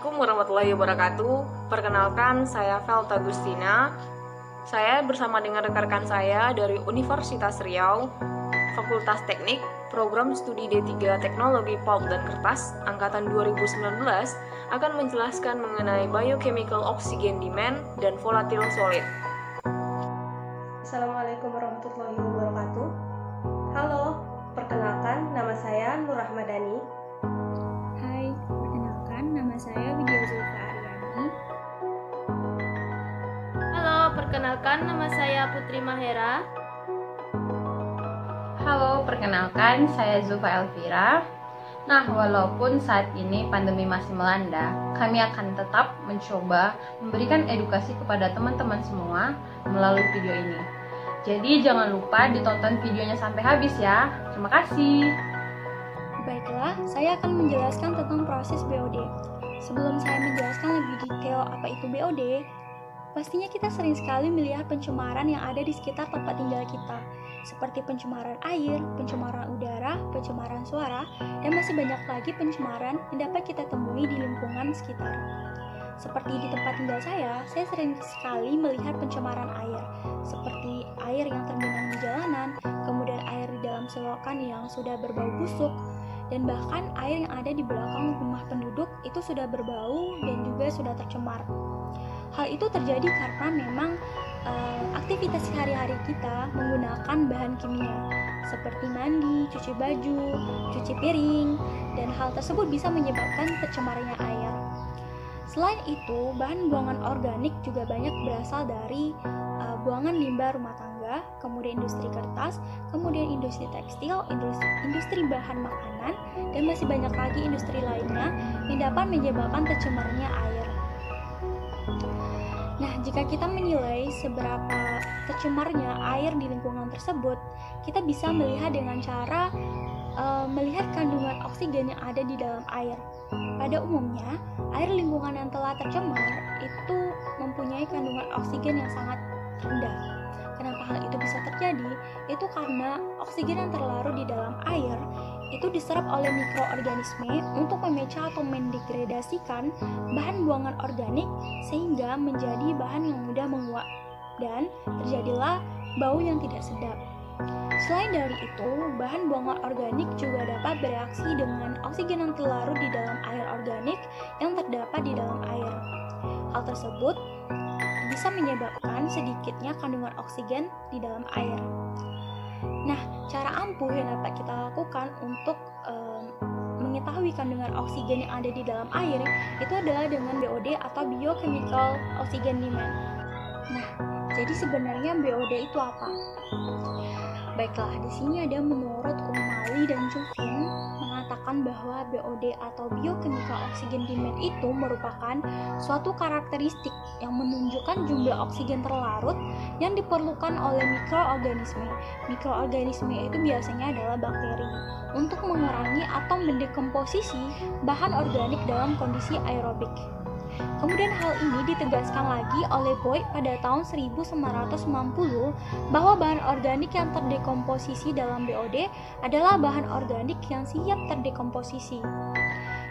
Assalamualaikum warahmatullahi wabarakatuh. Perkenalkan, saya Velta Agustina. Saya bersama dengan rekan-rekan saya dari Universitas Riau, Fakultas Teknik, Program Studi D3 Teknologi Pulp dan Kertas, Angkatan 2019, akan menjelaskan mengenai Biochemical Oxygen Demand dan Volatile Solid. Assalamualaikum warahmatullahi wabarakatuh. Halo, perkenalkan nama saya Nur Rahmadani. Hai, perkenalkan nama saya Widya Zulfa Aryani. Halo, perkenalkan nama saya Putri Mahera. Halo, perkenalkan saya Zulfa Elvira. Nah, walaupun saat ini pandemi masih melanda, kami akan tetap mencoba memberikan edukasi kepada teman-teman semua melalui video ini. Jadi jangan lupa ditonton videonya sampai habis ya. Terima kasih. Baiklah, saya akan menjelaskan tentang proses BOD. Sebelum saya menjelaskan lebih detail apa itu BOD, pastinya kita sering sekali melihat pencemaran yang ada di sekitar tempat tinggal kita, seperti pencemaran air, pencemaran udara, pencemaran suara, dan masih banyak lagi pencemaran yang dapat kita temui di lingkungan sekitar. Seperti di tempat tinggal saya sering sekali melihat pencemaran air, seperti air yang tergenang di jalanan, kemudian air di dalam selokan yang sudah berbau busuk, dan bahkan air yang ada di belakang rumah penduduk itu sudah berbau dan juga sudah tercemar. Hal itu terjadi karena memang aktivitas sehari-hari kita menggunakan bahan kimia seperti mandi, cuci baju, cuci piring, dan hal tersebut bisa menyebabkan tercemarnya air. Selain itu, bahan buangan organik juga banyak berasal dari buangan limbah rumah tangga, kemudian industri kertas, kemudian industri tekstil, industri bahan makanan, dan masih banyak lagi industri lainnya yang dapat menyebabkan tercemarnya air. Nah, jika kita menilai seberapa tercemarnya air di lingkungan tersebut, kita bisa melihat dengan cara melihat kandungan oksigen yang ada di dalam air. Pada umumnya, air lingkungan yang telah tercemar itu mempunyai kandungan oksigen yang sangat rendah. Kenapa hal itu bisa terjadi? Itu karena oksigen yang terlarut di dalam air itu diserap oleh mikroorganisme untuk memecah atau mendegradasikan bahan buangan organik sehingga menjadi bahan yang mudah menguap dan terjadilah bau yang tidak sedap. Selain dari itu, bahan buangan organik juga dapat bereaksi dengan oksigen yang terlarut di dalam air organik yang terdapat di dalam air. Hal tersebut bisa menyebabkan sedikitnya kandungan oksigen di dalam air. Nah, cara ampuh yang dapat kita lakukan untuk mengetahui kandungan oksigen yang ada di dalam air itu adalah dengan BOD atau Biochemical Oxygen Demand. Nah, jadi sebenarnya BOD itu apa? Baiklah, di sini ada menurut Kumali dan Juvin mengatakan bahwa BOD atau Biochemical Oxygen Demand itu merupakan suatu karakteristik yang menunjukkan jumlah oksigen terlarut yang diperlukan oleh mikroorganisme. Mikroorganisme itu biasanya adalah bakteri untuk mengurangi atau mendekomposisi bahan organik dalam kondisi aerobik. Kemudian hal ini ditegaskan lagi oleh Boyd pada tahun 1990 bahwa bahan organik yang terdekomposisi dalam BOD adalah bahan organik yang siap terdekomposisi.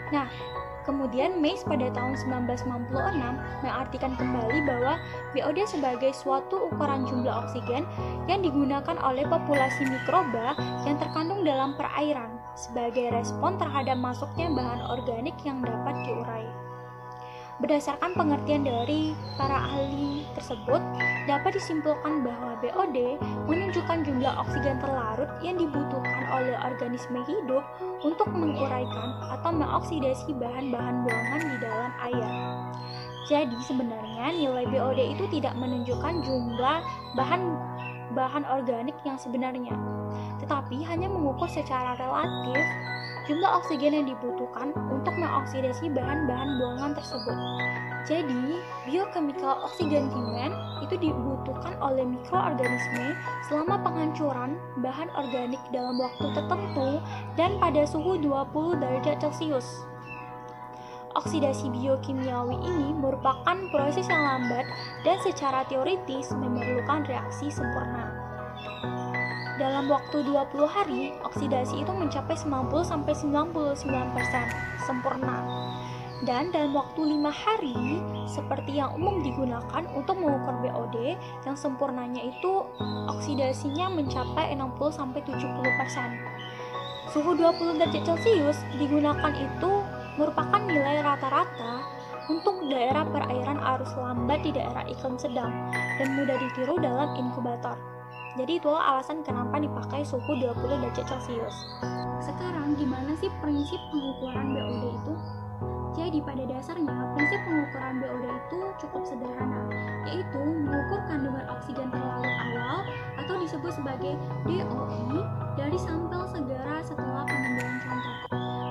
Nah, kemudian Mays pada tahun 1996 mengartikan kembali bahwa BOD sebagai suatu ukuran jumlah oksigen yang digunakan oleh populasi mikroba yang terkandung dalam perairan sebagai respon terhadap masuknya bahan organik yang dapat diurai. Berdasarkan pengertian dari para ahli tersebut, dapat disimpulkan bahwa BOD menunjukkan jumlah oksigen terlarut yang dibutuhkan oleh organisme hidup untuk menguraikan atau mengoksidasi bahan-bahan buangan di dalam air. Jadi sebenarnya nilai BOD itu tidak menunjukkan jumlah bahan organik yang sebenarnya, tetapi hanya mengukur secara relatif jumlah oksigen yang dibutuhkan untuk mengoksidasi bahan-bahan buangan tersebut. Jadi, biochemical oxygen demand itu dibutuhkan oleh mikroorganisme selama penghancuran bahan organik dalam waktu tertentu dan pada suhu 20 derajat Celcius. Oksidasi biokimiawi ini merupakan proses yang lambat dan secara teoritis memerlukan reaksi sempurna. Dalam waktu 20 hari, oksidasi itu mencapai 90-99% sempurna. Dan dalam waktu 5 hari, seperti yang umum digunakan untuk mengukur BOD, yang sempurnanya itu oksidasinya mencapai 60-70%. Suhu 20 derajat Celcius digunakan itu merupakan nilai rata-rata untuk daerah perairan arus lambat di daerah iklim sedang dan mudah ditiru dalam inkubator. Jadi itulah alasan kenapa dipakai suhu 20 derajat Celcius. Sekarang gimana sih prinsip pengukuran BOD itu? Jadi pada dasarnya prinsip pengukuran BOD itu cukup sederhana, yaitu mengukur kandungan oksigen terlarut awal atau disebut sebagai DOI dari sampel segera setelah pengambilan contoh.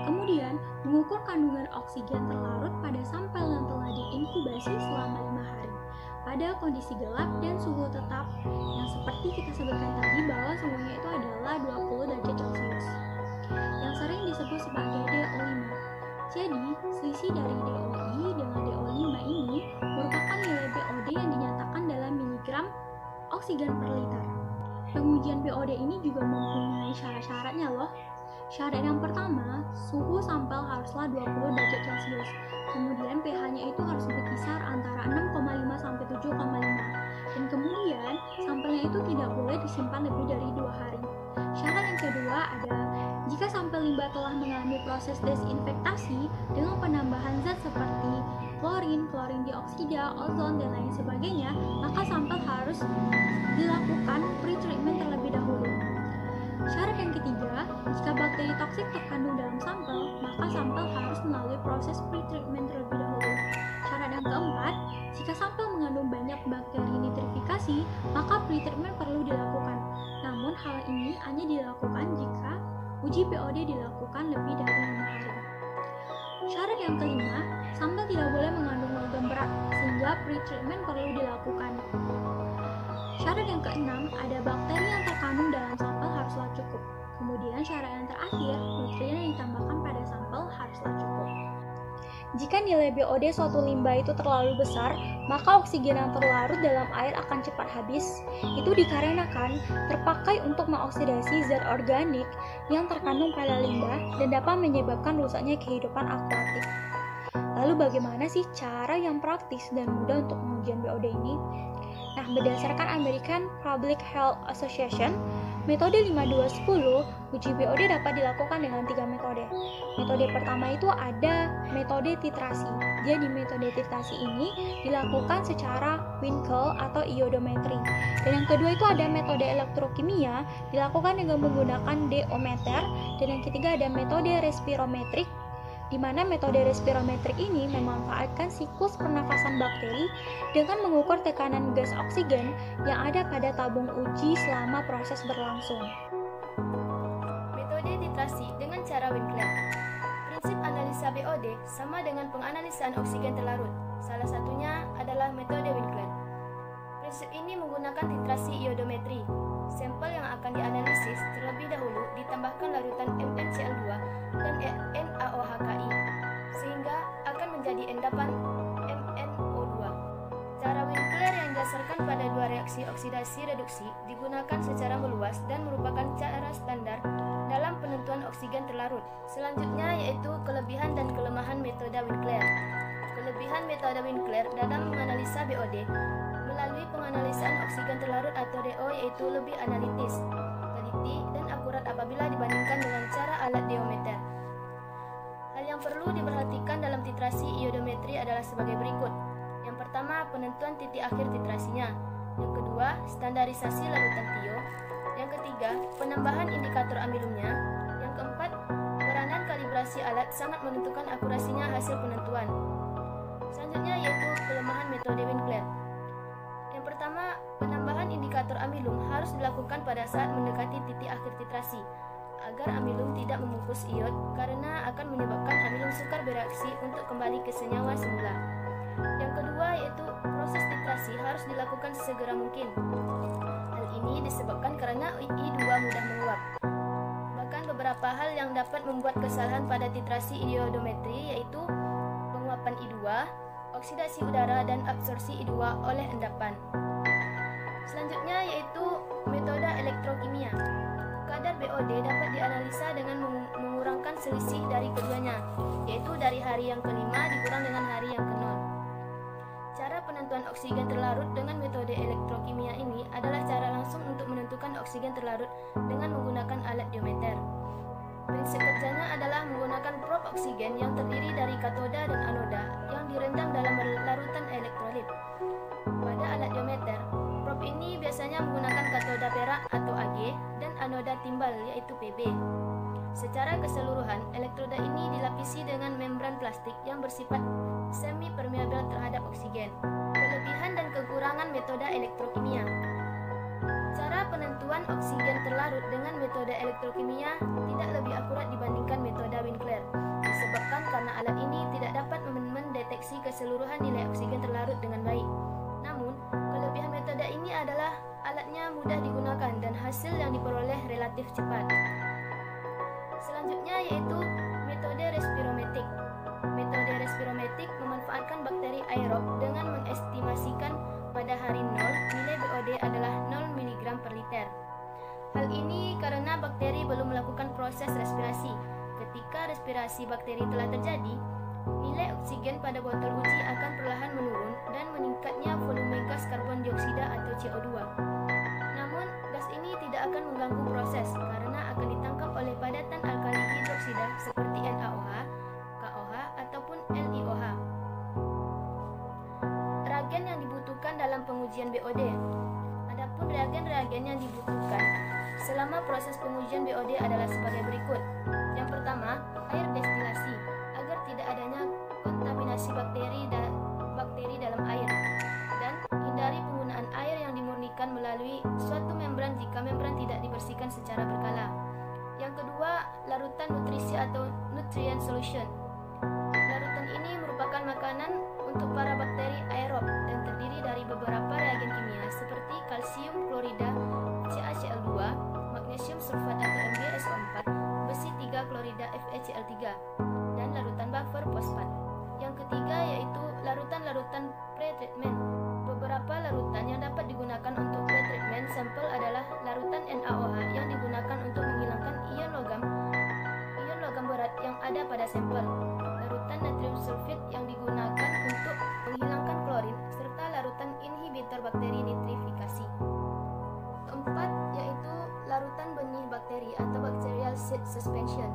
Kemudian mengukur kandungan oksigen terlarut pada sampel yang telah diinkubasi selama 5 hari pada kondisi gelap dan suhu tetap yang seperti kita sebutkan tadi bahwa suhunya itu adalah 20 derajat Celcius yang sering disebut sebagai DO5. Jadi, selisih dari DOI dengan DO5 ini merupakan nilai BOD yang dinyatakan dalam miligram oksigen per liter. Pengujian BOD ini juga mempunyai syarat-syaratnya loh. Syarat yang pertama, suhu sampel haruslah 20 derajat Celcius. Kemudian pH-nya itu harus berkisar antara 6,5 sampai 7,5. Dan kemudian sampelnya itu tidak boleh disimpan lebih dari 2 hari. Syarat yang kedua adalah jika sampel limbah telah mengalami proses desinfektasi dengan penambahan zat seperti klorin, klorin dioksida, ozon, dan lain sebagainya, maka sampel harus dilakukan pre-treatment terlebih dahulu. Syarat yang ketiga, jika bakteri toksik terkandung dalam sampel, maka sampel harus melalui proses pre-treatment terlebih dahulu. Syarat yang keempat, jika sampel mengandung banyak bakteri nitrifikasi, maka pre-treatment perlu dilakukan. Namun hal ini hanya dilakukan jika uji BOD dilakukan lebih dari 5 hari. Syarat yang kelima, sampel tidak boleh mengandung logam berat, sehingga pre-treatment perlu dilakukan. Syarat yang keenam, ada bakteri yang terkandung dalam sampel haruslah cukup. Kemudian syarat yang terakhir, nutrien yang ditambahkan pada sampel haruslah cukup. Jika nilai BOD suatu limbah itu terlalu besar, maka oksigen yang terlarut dalam air akan cepat habis. Itu dikarenakan terpakai untuk mengoksidasi zat organik yang terkandung pada limbah dan dapat menyebabkan rusaknya kehidupan akuatik. Lalu bagaimana sih cara yang praktis dan mudah untuk pengujian BOD ini? Nah, berdasarkan American Public Health Association, metode 5210, uji BOD dapat dilakukan dengan 3 metode. Metode pertama itu ada metode titrasi. Jadi metode titrasi ini dilakukan secara Winkel atau iodometri. Dan yang kedua itu ada metode elektrokimia, dilakukan dengan menggunakan DO-meter. Dan yang ketiga ada metode respirometrik, di mana metode respirometrik ini memanfaatkan siklus pernafasan bakteri dengan mengukur tekanan gas oksigen yang ada pada tabung uji selama proses berlangsung. Metode titrasi dengan cara Winkler. Prinsip analisa BOD sama dengan penganalisaan oksigen terlarut. Salah satunya adalah metode Winkler. Prinsip ini menggunakan titrasi iodometri. Sampel yang akan dianalisis terlebih dahulu ditambahkan larutan MnCl2 dan NaOH-KI sehingga akan menjadi endapan MnO2. Cara Winkler yang didasarkan pada dua reaksi oksidasi reduksi digunakan secara meluas dan merupakan cara standar dalam penentuan oksigen terlarut. Selanjutnya yaitu kelebihan dan kelemahan metode Winkler. Kelebihan metode Winkler dalam menganalisa BOD melalui penganalisaan oksigen terlarut atau DO yaitu lebih analitis, teliti, dan akurat apabila dibandingkan dengan cara alat diometer. Hal yang perlu diperhatikan dalam titrasi iodometri adalah sebagai berikut. Yang pertama, penentuan titik akhir titrasinya. Yang kedua, standarisasi larutan tio. Yang ketiga, penambahan indikator amilumnya. Yang keempat, peranan kalibrasi alat sangat menentukan akurasinya hasil penentuan. Selanjutnya yaitu kelemahan metode Winkler. Yang pertama, penambahan indikator amilum harus dilakukan pada saat mendekati titik akhir titrasi agar amilum tidak membungkus iod karena akan menyebabkan amilum sukar bereaksi untuk kembali ke senyawa semula. Yang kedua yaitu proses titrasi harus dilakukan sesegera mungkin. Hal ini disebabkan karena I2 mudah menguap. Bahkan beberapa hal yang dapat membuat kesalahan pada titrasi iodometri yaitu penguapan I2, oksidasi udara, dan absorpsi I2 oleh endapan. Selanjutnya yaitu metode elektrokimia. Kadar BOD dapat dianalisa dengan mengurangkan selisih dari keduanya, yaitu dari hari yang kelima dikurang dengan hari yang ke-0. Cara penentuan oksigen terlarut dengan metode elektrokimia ini adalah cara langsung untuk menentukan oksigen terlarut dengan menggunakan alat diometer. Prinsip kerjanya adalah menggunakan prop oksigen yang terdiri dari katoda dan anoda yang direndam dalam larutan elektrolit. Pada alat diometer, prop ini biasanya menggunakan katoda perak atau Ag dan anoda timbal yaitu Pb. Secara keseluruhan, elektroda ini dilapisi dengan membran plastik yang bersifat semi permeabel terhadap oksigen. Kelebihan dan kekurangan metode elektrokimia. Cara penentuan oksigen terlarut dengan metode elektrokimia tidak lebih akurat dibandingkan metode Winkler, disebabkan karena alat ini tidak dapat mendeteksi keseluruhan nilai oksigen terlarut dengan baik. Namun, kelebihan metode ini adalah alatnya mudah digunakan dan hasil yang diperoleh relatif cepat. Selanjutnya yaitu metode respirometrik. Metode respirometrik memanfaatkan bakteri aerob dengan mengestimasikan pada hari 0 nilai BOD adalah 0 mg per liter. Hal ini karena bakteri belum melakukan proses respirasi. Ketika respirasi bakteri telah terjadi, nilai oksigen pada botol uji akan perlahan menurun dan meningkatnya volume gas karbon dioksida atau CO2. Namun, gas ini tidak akan mengganggu proses karena akan ditangkap oleh padatan alkali hidroksida seperti NaOH, KOH, ataupun LiOH. Reagen yang dibutuhkan dalam pengujian BOD. Adapun reagen-reagen yang dibutuhkan selama proses pengujian BOD adalah sebagai berikut. Yang pertama, air destilasi agar tidak adanya kontaminasi bakteri dalam air, dan hindari penggunaan air yang dimurnikan melalui suatu membran jika membran tidak dibersihkan secara berkala. Yang kedua, larutan nutrisi atau nutrient solution. Larutan ini merupakan makanan untuk para bakteri aerob dan terdiri dari beberapa reagen kimia seperti kalsium klorida CaCl2, magnesium sulfat atau MgSO4, besi 3 klorida FeCl3, dan larutan buffer fosfat. Yang ketiga yaitu larutan-larutan pre-treatment. Beberapa larutan yang dapat digunakan untuk pre-treatment sampel adalah larutan NaOH yang digunakan untuk menghilangkan ion logam berat yang ada pada sampel, larutan natrium sulfit yang digunakan untuk menghilangkan klorin, serta larutan inhibitor bakteri nitrifikasi. Keempat yaitu larutan benih bakteri atau bacterial seed suspension.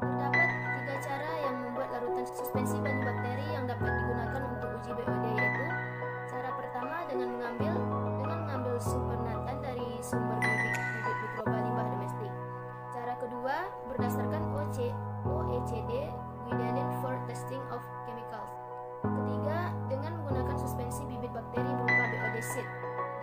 Terdapat 3 cara yang membuat larutan suspensi benih bakteri yang dapat digunakan untuk uji BOD, yaitu cara pertama dengan mengambil sumber natan dari sumber bibit mikroba limbah domestik. Cara kedua berdasarkan OECD Guideline for Testing of Chemicals. Ketiga dengan menggunakan suspensi bibit bakteri berupa BOD seed.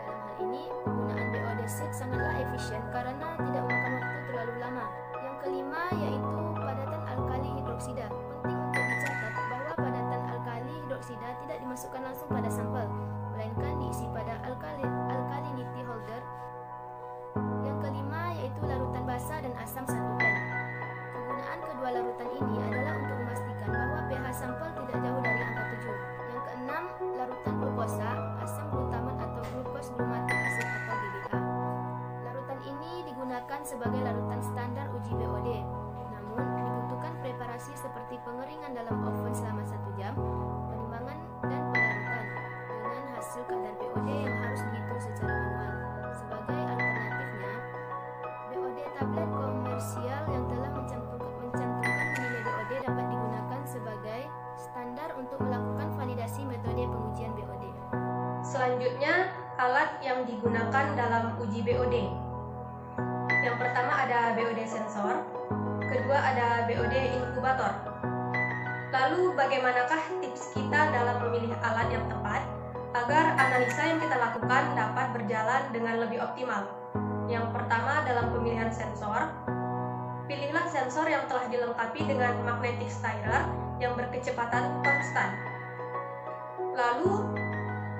Dalam hal ini penggunaan BOD seed sangatlah efisien karena tidak memakan waktu terlalu lama. Yang kelima yaitu padatan alkali hidroksida. Penting untuk dicatat bahwa padatan alkali hidroksida tidak dimasukkan langsung pada sampel, melainkan diisi pada alkalinity holder. Yang kelima yaitu larutan basa dan asam 1 gram. Kegunaan kedua larutan ini adalah untuk memastikan bahwa pH sampel tidak jauh dari angka 7. Yang keenam, larutan glukosa, asam glutamat atau glukos glumatik asid atau GGA. Larutan ini digunakan sebagai larutan standar uji BOD. Namun, dibutuhkan preparasi seperti pengeringan dalam oven selama 1 jam, penimbangan dan pelarutan dengan hasil kadar BOD yang harus dihitung secara manual. Sebagai alternatifnya, BOD tablet komersial yang telah mencantumkan nilai BOD dapat digunakan sebagai standar untuk melakukan validasi metode pengujian BOD. Selanjutnya, alat yang digunakan dalam uji BOD. Yang pertama ada BOD sensor, kedua ada BOD inkubator. Lalu bagaimanakah tips kita dalam memilih alat yang tepat agar analisa yang kita lakukan dapat berjalan dengan lebih optimal? Yang pertama dalam pemilihan sensor, pilihlah sensor yang telah dilengkapi dengan magnetic styler yang berkecepatan konstan. Lalu,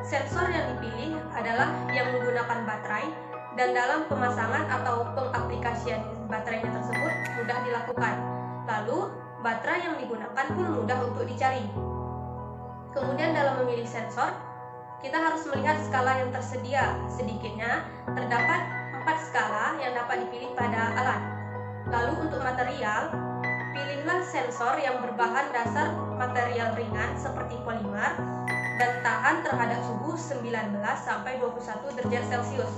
sensor yang dipilih adalah yang menggunakan baterai dan dalam pemasangan atau pengaplikasian baterainya tersebut mudah dilakukan. Lalu, baterai yang digunakan pun mudah untuk dicari. Kemudian dalam memilih sensor, kita harus melihat skala yang tersedia. Sedikitnya, terdapat 4 skala yang dapat dipilih pada alat. Lalu untuk material, pilihlah sensor yang berbahan dasar material ringan seperti polimer dan tahan terhadap suhu 19 sampai 21 derajat Celcius.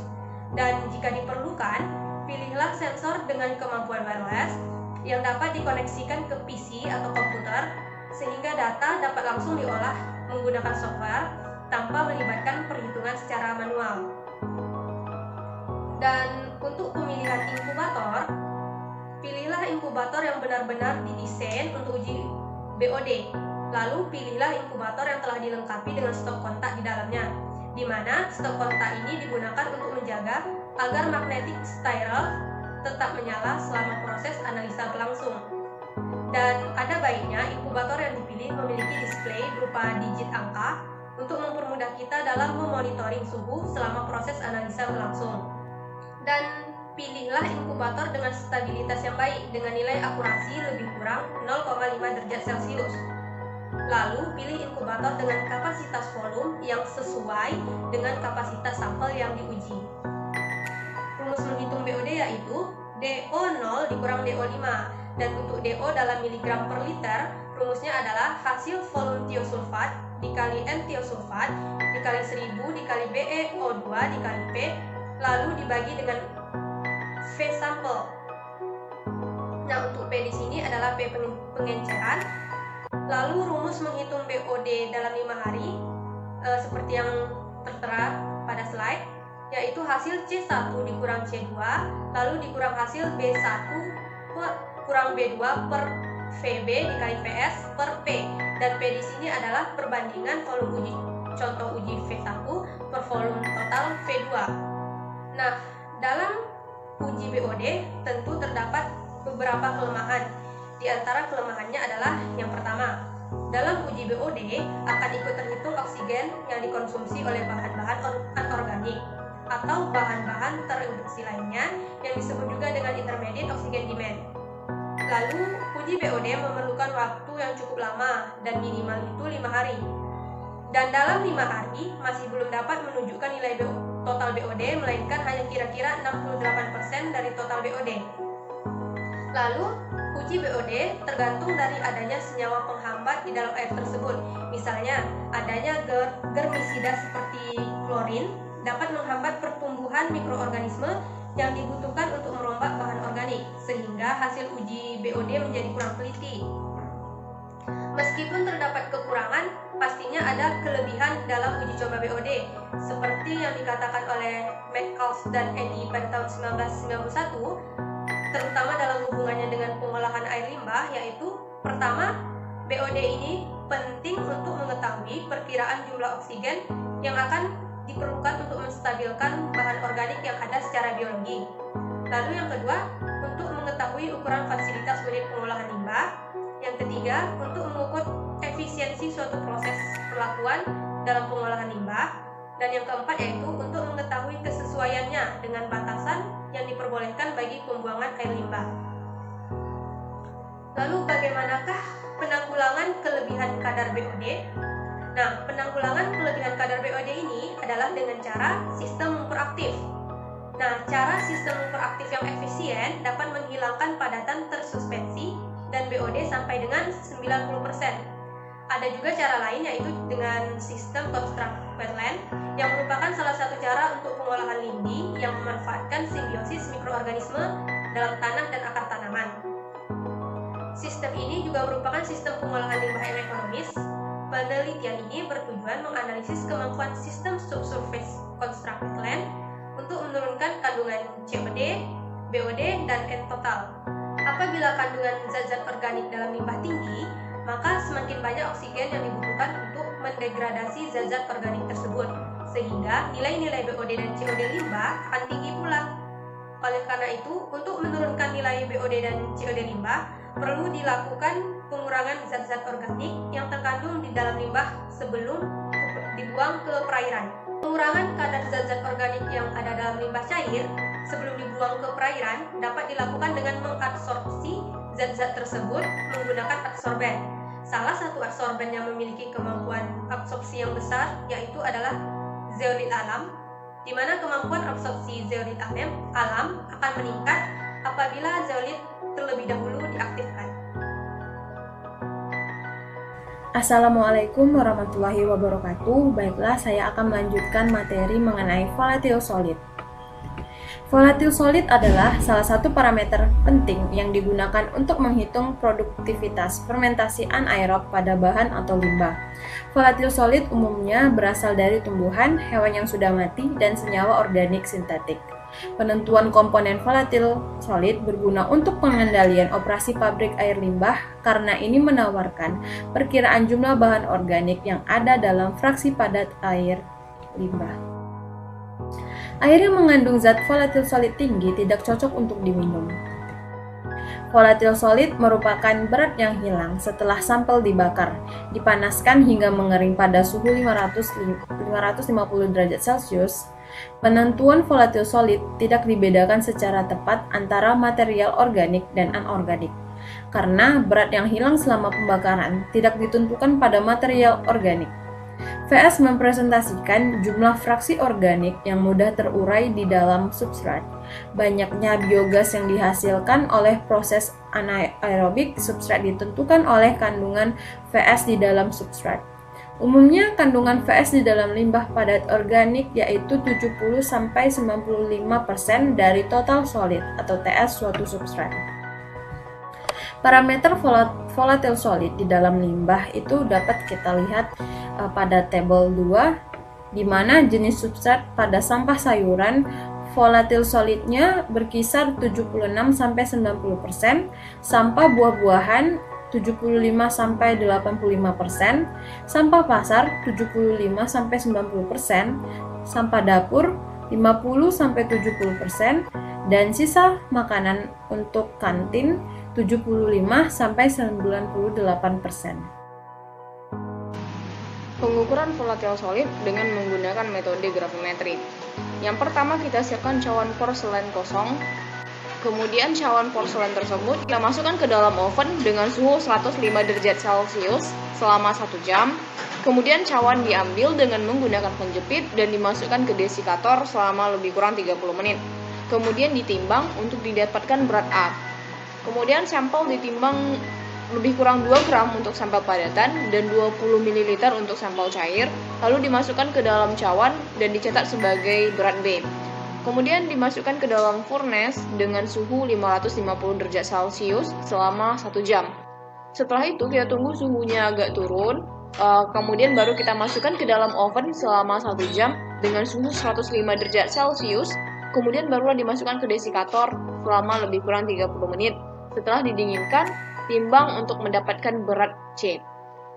Dan jika diperlukan, pilihlah sensor dengan kemampuan wireless yang dapat dikoneksikan ke PC atau komputer sehingga data dapat langsung diolah menggunakan software tanpa melibatkan perhitungan secara manual. Dan untuk pemilihan inkubator, pilihlah inkubator yang benar-benar didesain untuk uji BOD. Lalu pilihlah inkubator yang telah dilengkapi dengan stop kontak di dalamnya, di mana stop kontak ini digunakan untuk menjaga agar magnetic spiral tetap menyala selama proses analisa berlangsung. Dan ada baiknya inkubator yang dipilih memiliki display berupa digit angka untuk mempermudah kita dalam memonitoring suhu selama proses analisa berlangsung. Dan pilihlah inkubator dengan stabilitas yang baik dengan nilai akurasi lebih kurang 0,5 derajat Celcius. Lalu pilih inkubator dengan kapasitas volume yang sesuai dengan kapasitas sampel yang diuji. Rumus menghitung BOD yaitu DO0 dikurang DO5, dan untuk DO dalam miligram per liter rumusnya adalah hasil volume tiosulfat dikali N tiosulfat dikali 1000 dikali BeO2 dikali P lalu dibagi dengan V sampel. Nah, untuk P di sini adalah P pengenceran. Lalu rumus menghitung BOD dalam 5 hari seperti yang tertera pada slide, yaitu hasil C1 dikurang C2 lalu dikurang hasil B1 kurang B2 per VB dikali VS per P, dan P di sini adalah perbandingan volume uji contoh uji V1 per volume total V2. Nah, dalam uji BOD tentu terdapat beberapa kelemahan. Di antara kelemahannya adalah yang pertama, dalam uji BOD akan ikut terhitung oksigen yang dikonsumsi oleh bahan-bahan anorganik atau bahan-bahan terinduksi lainnya yang disebut juga dengan intermediate oxygen demand. Lalu, uji BOD memerlukan waktu yang cukup lama dan minimal itu 5 hari. Dan dalam 5 hari masih belum dapat menunjukkan nilai total BOD, melainkan hanya kira-kira 68% dari total BOD. Lalu, uji BOD tergantung dari adanya senyawa penghambat di dalam air tersebut. Misalnya, adanya germisida seperti klorin dapat menghambat pertumbuhan mikroorganisme yang dibutuhkan untuk merombak bahan organik, sehingga hasil uji BOD menjadi kurang teliti. Meskipun terdapat kekurangan, pastinya ada kelebihan dalam uji coba BOD, seperti yang dikatakan oleh McCalls dan Eddy pada tahun 1991, terutama dalam hubungannya dengan pengolahan air limbah, yaitu pertama, BOD ini penting untuk mengetahui perkiraan jumlah oksigen yang akan diperlukan untuk menstabilkan bahan organik yang ada secara biologi. Lalu yang kedua, untuk mengetahui ukuran fasilitas unit pengolahan limbah. Yang ketiga, untuk mengukur efisiensi suatu proses perlakuan dalam pengolahan limbah. Dan yang keempat yaitu untuk mengetahui kesesuaiannya dengan batasan yang diperbolehkan bagi pembuangan air limbah. Lalu bagaimanakah penanggulangan kelebihan kadar BOD? Nah, penanggulangan kelebihan kadar BOD ini adalah dengan cara sistem memperaktif. Nah, cara sistem memperaktif yang efisien dapat menghilangkan padatan tersuspensi dan BOD sampai dengan 90%. Ada juga cara lain yaitu dengan sistem top struct wetland yang merupakan salah satu cara untuk pengolahan lindi yang memanfaatkan simbiosis mikroorganisme dalam tanah dan akar tanaman. Sistem ini juga merupakan sistem pengolahan limbah yang ekonomis. Penelitian ini bertujuan menganalisis kemampuan sistem subsurface construct wetland untuk menurunkan kandungan COD, BOD, dan N total. Apabila kandungan zat-zat organik dalam limbah tinggi, maka semakin banyak oksigen yang dibutuhkan untuk mendegradasi zat-zat organik tersebut, sehingga nilai-nilai BOD dan COD limbah akan tinggi pula. Oleh karena itu, untuk menurunkan nilai BOD dan COD limbah, perlu dilakukan pengurangan zat-zat organik yang terkandung di dalam limbah sebelum dibuang ke perairan. Pengurangan kadar zat-zat organik yang ada dalam limbah cair sebelum dibuang ke perairan dapat dilakukan dengan mengabsorpsi zat-zat tersebut menggunakan absorben. Salah satu absorben yang memiliki kemampuan absorpsi yang besar yaitu adalah zeolit alam, di mana kemampuan absorpsi zeolit alam akan meningkat apabila zeolit terlebih dahulu diaktifkan. Assalamualaikum warahmatullahi wabarakatuh. Baiklah, saya akan melanjutkan materi mengenai volatile solid. Volatile solid adalah salah satu parameter penting yang digunakan untuk menghitung produktivitas fermentasi anaerob pada bahan atau limbah. Volatile solid umumnya berasal dari tumbuhan, hewan yang sudah mati, dan senyawa organik sintetik. Penentuan komponen volatile solid berguna untuk pengendalian operasi pabrik air limbah karena ini menawarkan perkiraan jumlah bahan organik yang ada dalam fraksi padat air limbah. Air yang mengandung zat volatile solid tinggi tidak cocok untuk diminum. Volatile solid merupakan berat yang hilang setelah sampel dibakar, dipanaskan hingga mengering pada suhu 550 derajat Celcius. Penentuan volatile solid tidak dibedakan secara tepat antara material organik dan anorganik, karena berat yang hilang selama pembakaran tidak ditentukan pada material organik. VS mempresentasikan jumlah fraksi organik yang mudah terurai di dalam substrat. Banyaknya biogas yang dihasilkan oleh proses anaerobik substrat ditentukan oleh kandungan VS di dalam substrat. Umumnya kandungan VS di dalam limbah padat organik yaitu 70-95% dari total solid atau TS suatu substrat. Parameter volatile solid di dalam limbah itu dapat kita lihat pada tabel 2, di mana jenis substrat pada sampah sayuran volatile solidnya berkisar 76-90%, sampah buah-buahan 75-85%, sampah pasar 75-90%, sampah dapur 50-70%, dan sisa makanan untuk kantin 75-98%. Pengukuran volatile solid dengan menggunakan metode gravimetri. Yang pertama, kita siapkan cawan porselen kosong. Kemudian cawan porselen tersebut kita masukkan ke dalam oven dengan suhu 105 derajat Celcius selama 1 jam. Kemudian cawan diambil dengan menggunakan penjepit dan dimasukkan ke desikator selama lebih kurang 30 menit. Kemudian ditimbang untuk didapatkan berat A. Kemudian sampel ditimbang lebih kurang 2 gram untuk sampel padatan dan 20 ml untuk sampel cair, lalu dimasukkan ke dalam cawan dan dicetak sebagai berat B. Kemudian dimasukkan ke dalam furnace dengan suhu 550 derajat Celcius selama 1 jam. Setelah itu kita tunggu suhunya agak turun, kemudian baru kita masukkan ke dalam oven selama 1 jam dengan suhu 105 derajat Celcius. Kemudian barulah dimasukkan ke desikator selama lebih kurang 30 menit. Setelah didinginkan, timbang untuk mendapatkan berat C.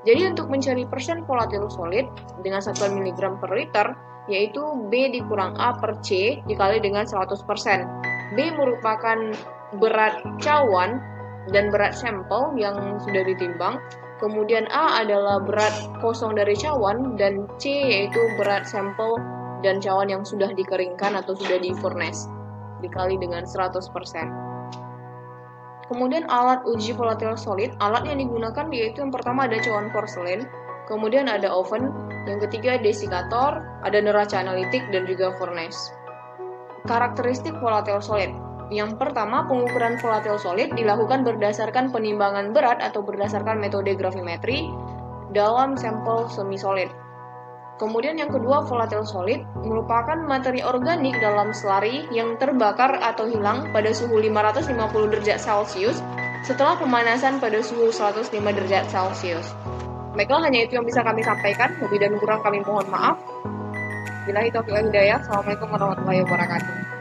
Jadi untuk mencari persen volatile solid dengan satuan miligram per liter, yaitu B dikurang A per C dikali dengan 100%. B merupakan berat cawan dan berat sampel yang sudah ditimbang. Kemudian A adalah berat kosong dari cawan dan C yaitu berat sampel dan cawan yang sudah dikeringkan atau sudah di furnace dikali dengan 100%. Kemudian alat uji volatile solid, alat yang digunakan yaitu yang pertama ada cawan porselen, kemudian ada oven, yang ketiga desikator, ada neraca analitik dan juga furnace. Karakteristik volatile solid. Yang pertama, pengukuran volatile solid dilakukan berdasarkan penimbangan berat atau berdasarkan metode gravimetri dalam sampel semi solid. Kemudian yang kedua, volatile solid merupakan materi organik dalam slari yang terbakar atau hilang pada suhu 550 derajat Celcius setelah pemanasan pada suhu 105 derajat Celcius. Baiklah, hanya itu yang bisa kami sampaikan. Lebih dan kurang kami mohon maaf. Billahi taufiq wal hidayah. Assalamualaikum warahmatullahi wabarakatuh.